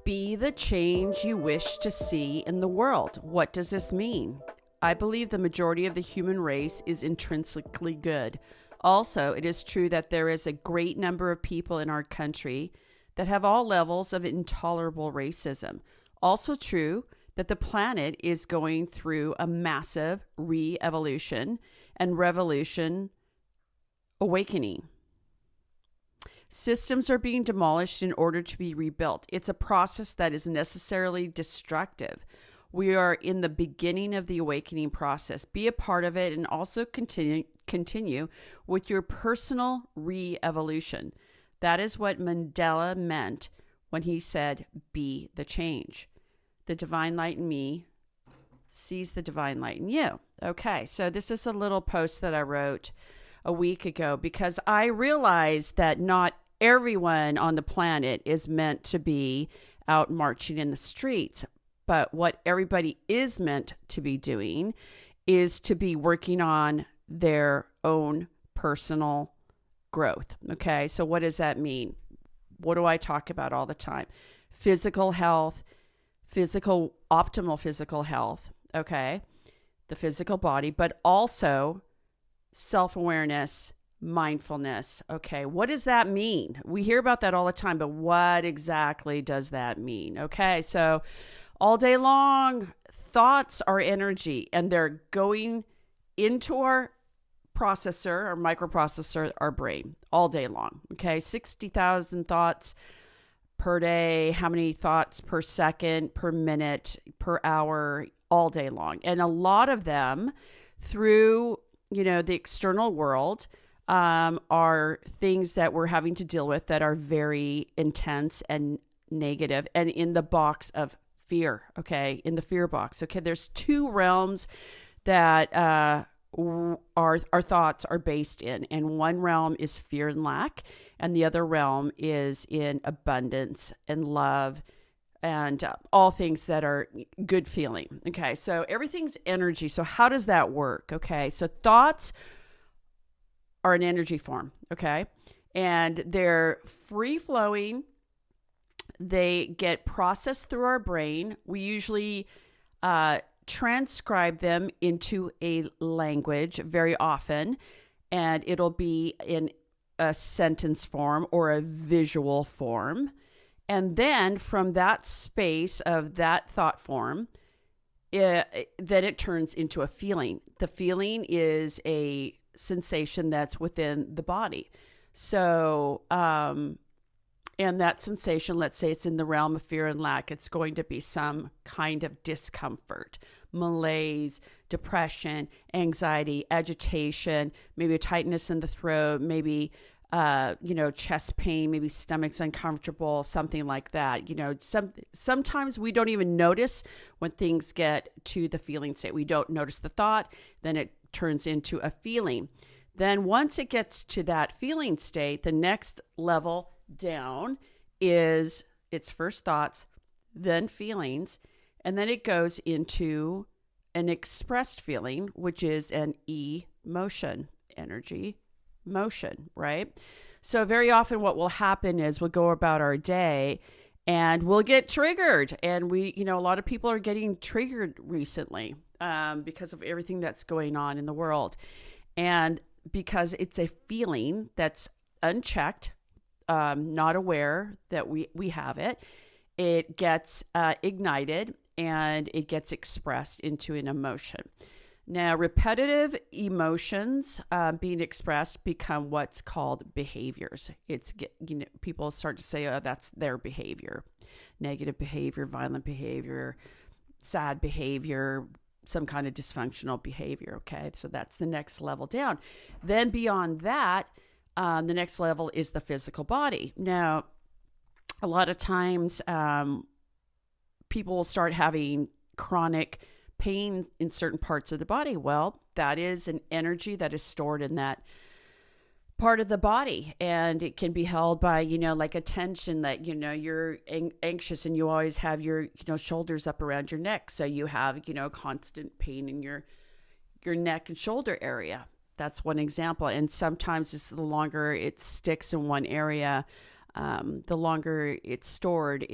Be the change you wish to see in the world. What does this mean? I believe the majority of the human race is intrinsically good. Also, it is true that there is a great number of people in our country that have all levels of intolerable racism. Also true that the planet is going through a massive re-evolution and revolution awakening. Systems are being demolished in order to be rebuilt. It's a process that is necessarily destructive. We are in the beginning of the awakening process. Be a part of it and also continue with your personal re-evolution. That is what Mandela meant when he said, be the change. The divine light in me sees the divine light in you. Okay, so this is a little post that I wrote a week ago because I realized that not everyone on the planet is meant to be out marching in the streets. But what everybody is meant to be doing is to be working on their own personal growth. Okay, so what does that mean? What do I talk about all the time? Physical health, optimal physical health, okay? The physical body, but also self-awareness, mindfulness. Okay, what does that mean? We hear about that all the time, but what exactly does that mean? Okay, so all day long, thoughts are energy, and they're going into our processor, our microprocessor, our brain, all day long. Okay, 60,000 thoughts per day. How many thoughts per second, per minute, per hour, all day long. And a lot of them through, the external world are things that we're having to deal with that are very intense and negative and in the box of fear, okay, in the fear box. Okay, there's two realms that our thoughts are based in, and one realm is fear and lack, and the other realm is in abundance and love and all things that are good feeling. Okay, so everything's energy. So how does that work? Okay, so thoughts are an energy form, okay, and they're free flowing. They get processed through our brain. We usually transcribe them into a language very often, and it'll be in a sentence form or a visual form. And then from that space of that thought form, then it turns into a feeling. The feeling is a sensation that's within the body. So, and that sensation, let's say it's in the realm of fear and lack, it's going to be some kind of discomfort, malaise, depression, anxiety, agitation, maybe a tightness in the throat, maybe, chest pain, maybe stomach's uncomfortable, something like that. Sometimes we don't even notice when things get to the feeling state. We don't notice the thought, then it turns into a feeling. Then once it gets to that feeling state, the next level down is its first thoughts, then feelings, and then it goes into an expressed feeling, which is an emotion, energy, motion, right? So very often what will happen is we'll go about our day and we'll get triggered. And a lot of people are getting triggered recently because of everything that's going on in the world. And because it's a feeling that's unchecked, not aware that we have it, it gets ignited and it gets expressed into an emotion. Now, repetitive emotions being expressed become what's called behaviors. People start to say, oh, that's their behavior. Negative behavior, violent behavior, sad behavior, some kind of dysfunctional behavior, okay? So that's the next level down. Then beyond that, the next level is the physical body. Now, a lot of times people will start having chronic pain in certain parts of the body. Well, that is an energy that is stored in that part of the body, and it can be held by, like a tension that, you're anxious and you always have your, shoulders up around your neck. So you have, constant pain in your neck and shoulder area. That's one example. And sometimes it's the longer it sticks in one area, the longer it's stored,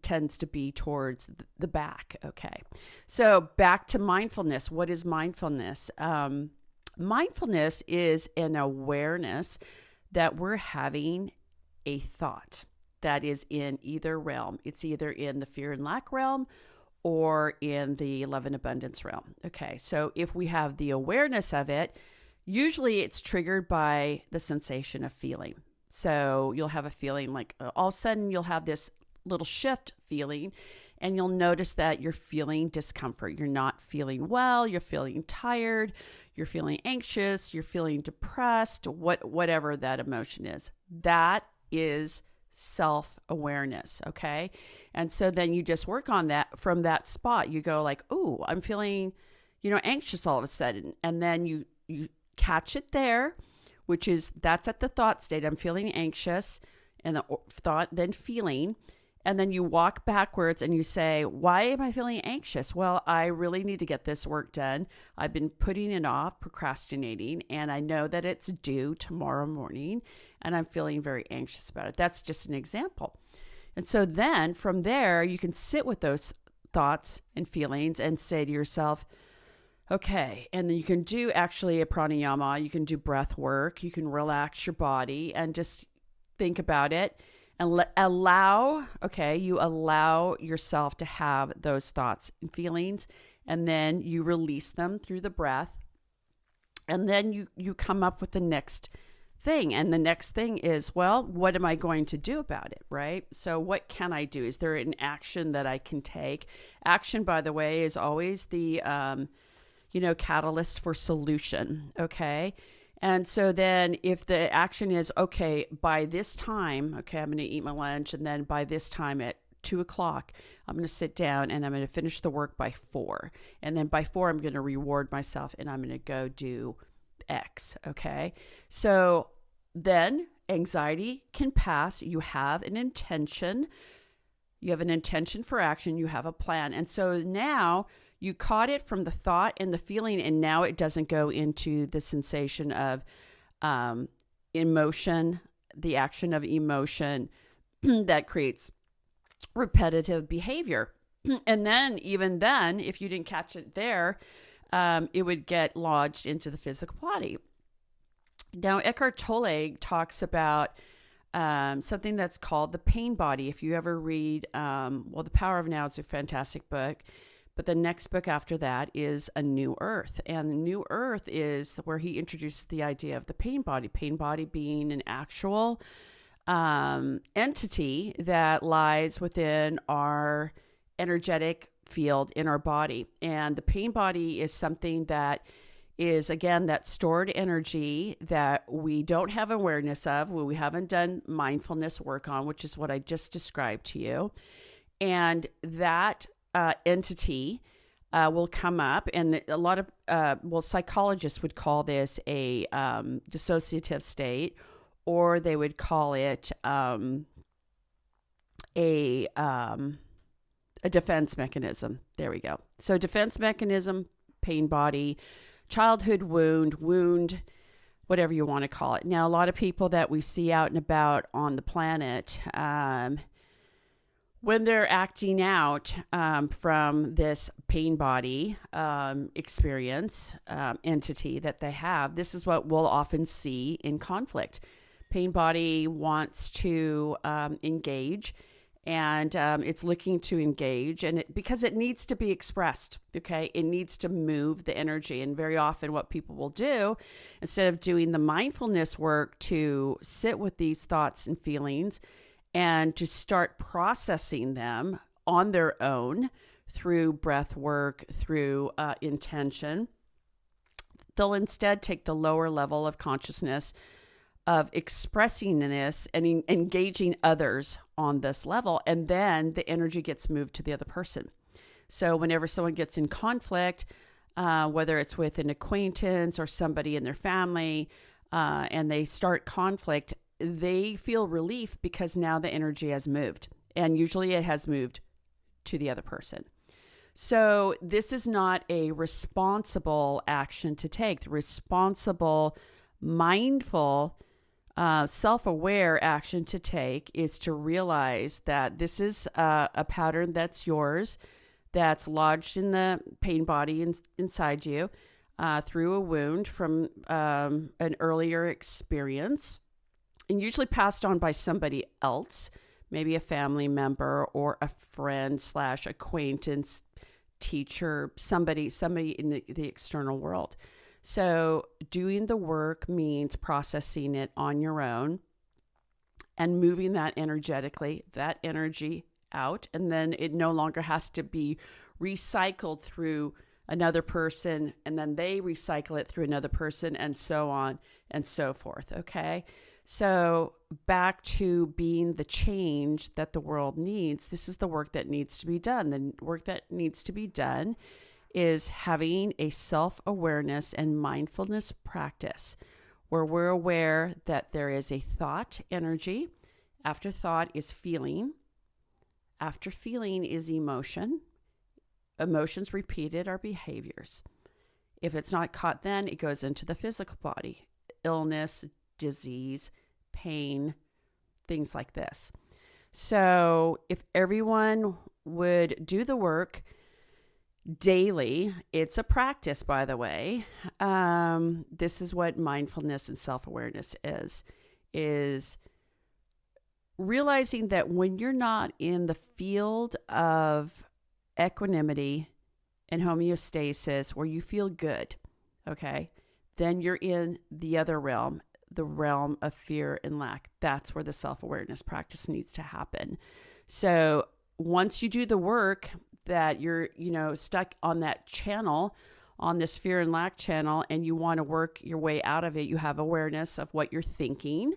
tends to be towards the back. Okay. So back to mindfulness. What is mindfulness? Mindfulness is an awareness that we're having a thought that is in either realm. It's either in the fear and lack realm or in the love and abundance realm. Okay. So if we have the awareness of it, usually it's triggered by the sensation of feeling. So you'll have a feeling like all of a sudden you'll have this little shift feeling, and you'll notice that you're feeling discomfort. You're not feeling well. You're feeling tired. You're feeling anxious. You're feeling depressed, whatever that emotion is. That is self-awareness. Okay. And so then you just work on that from that spot. You go like, oh, I'm feeling, anxious all of a sudden. And then you catch it there, which is that's at the thought state. I'm feeling anxious, and the thought, then feeling. And then you walk backwards and you say, why am I feeling anxious? Well, I really need to get this work done. I've been putting it off, procrastinating, and I know that it's due tomorrow morning, and I'm feeling very anxious about it. That's just an example. And so then from there, you can sit with those thoughts and feelings and say to yourself, okay, and then you can do actually a pranayama, you can do breath work, you can relax your body and just think about it and you allow yourself to have those thoughts and feelings, and then you release them through the breath, and then you come up with the next thing. And the next thing is, well, what am I going to do about it, right? So what can I do? Is there an action that I can take? Action, by the way, is always the catalyst for solution. Okay. And so then if the action is, okay, by this time, okay, I'm going to eat my lunch. And then by this time at 2:00, I'm going to sit down and I'm going to finish the work by 4. And then by 4, I'm going to reward myself and I'm going to go do X. Okay. So then anxiety can pass. You have an intention. You have an intention for action. You have a plan. And so now you caught it from the thought and the feeling, and now it doesn't go into the sensation of emotion, the action of emotion that creates repetitive behavior. And then, even then, if you didn't catch it there, it would get lodged into the physical body. Now, Eckhart Tolle talks about something that's called the pain body. If you ever read, The Power of Now is a fantastic book. But the next book after that is A New Earth. And the New Earth is where he introduces the idea of the pain body being an actual entity that lies within our energetic field in our body. And the pain body is something that is, again, that stored energy that we don't have awareness of, we haven't done mindfulness work on, which is what I just described to you. And that entity will come up, and a lot of psychologists would call this a dissociative state, or they would call it a defense mechanism. There we go. So defense mechanism, pain body, childhood wound, whatever you want to call it. Now, a lot of people that we see out and about on the planet, when they're acting out from this pain body experience, entity that they have, this is what we'll often see in conflict. Pain body wants to engage, and it's looking to engage, and because it needs to be expressed, okay? It needs to move the energy, and very often what people will do, instead of doing the mindfulness work to sit with these thoughts and feelings, and to start processing them on their own through breath work, through intention, they'll instead take the lower level of consciousness of expressing this and engaging others on this level. And then the energy gets moved to the other person. So whenever someone gets in conflict, whether it's with an acquaintance or somebody in their family, and they start conflict, they feel relief because now the energy has moved, and usually it has moved to the other person. So this is not a responsible action to take. The responsible, mindful Self-aware action to take is to realize that this is a pattern that's yours, that's lodged in the pain body inside you through a wound from an earlier experience, and usually passed on by somebody else, maybe a family member or a friend / acquaintance, teacher, somebody in the external world. So doing the work means processing it on your own and moving that energy out. And then it no longer has to be recycled through another person, and then they recycle it through another person, and so on and so forth. Okay. So back to being the change that the world needs. This is the work that needs to be done. The work that needs to be done is having a self-awareness and mindfulness practice where we're aware that there is a thought energy. After thought is feeling. After feeling is emotion. Emotions repeated are behaviors. If it's not caught then, it goes into the physical body. Illness, disease, pain, things like this. So if everyone would do the work daily, it's a practice, by the way. This is what mindfulness and self-awareness is realizing that when you're not in the field of equanimity and homeostasis where you feel good, okay, then you're in the other realm, the realm of fear and lack. That's where the self-awareness practice needs to happen. So once you do the work that you're, stuck on that channel, on this fear and lack channel, and you want to work your way out of it, you have awareness of what you're thinking.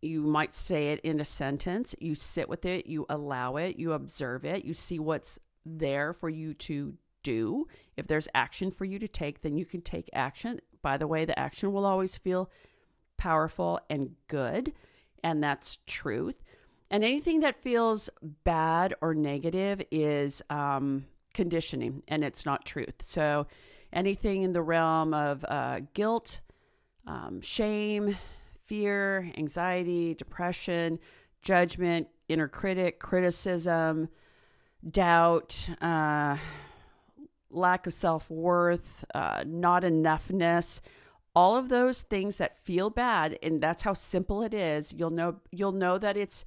You might say it in a sentence. You sit with it, you allow it, you observe it, you see what's there for you to do. If there's action for you to take, then you can take action. By the way, the action will always feel powerful and good, and that's truth. And anything that feels bad or negative is conditioning, and it's not truth. So anything in the realm of guilt, shame, fear, anxiety, depression, judgment, inner critic, criticism, doubt, lack of self-worth, not enoughness, all of those things that feel bad, and that's how simple it is. You'll know that it's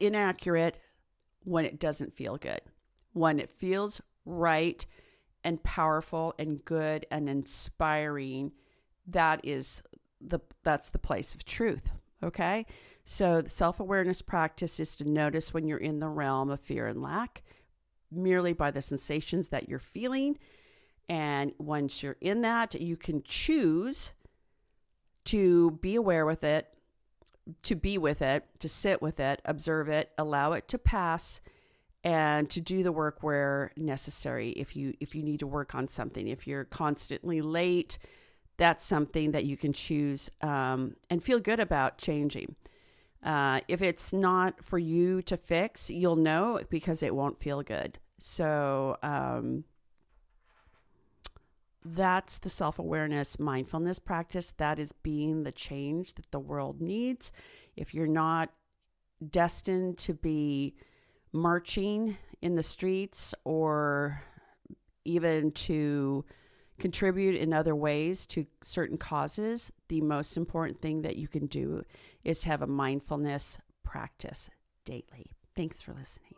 inaccurate when it doesn't feel good. When it feels right and powerful and good and inspiring, that's the place of truth. Okay? So the self-awareness practice is to notice when you're in the realm of fear and lack merely by the sensations that you're feeling. And once you're in that, you can choose to be aware with it, to be with it, to sit with it, observe it, allow it to pass, and to do the work where necessary. If you need to work on something, if you're constantly late, that's something that you can choose and feel good about changing. If it's not for you to fix, you'll know because it won't feel good. So that's the self-awareness mindfulness practice. That is being the change that the world needs. If you're not destined to be marching in the streets or even to contribute in other ways to certain causes, the most important thing that you can do is have a mindfulness practice daily. Thanks for listening.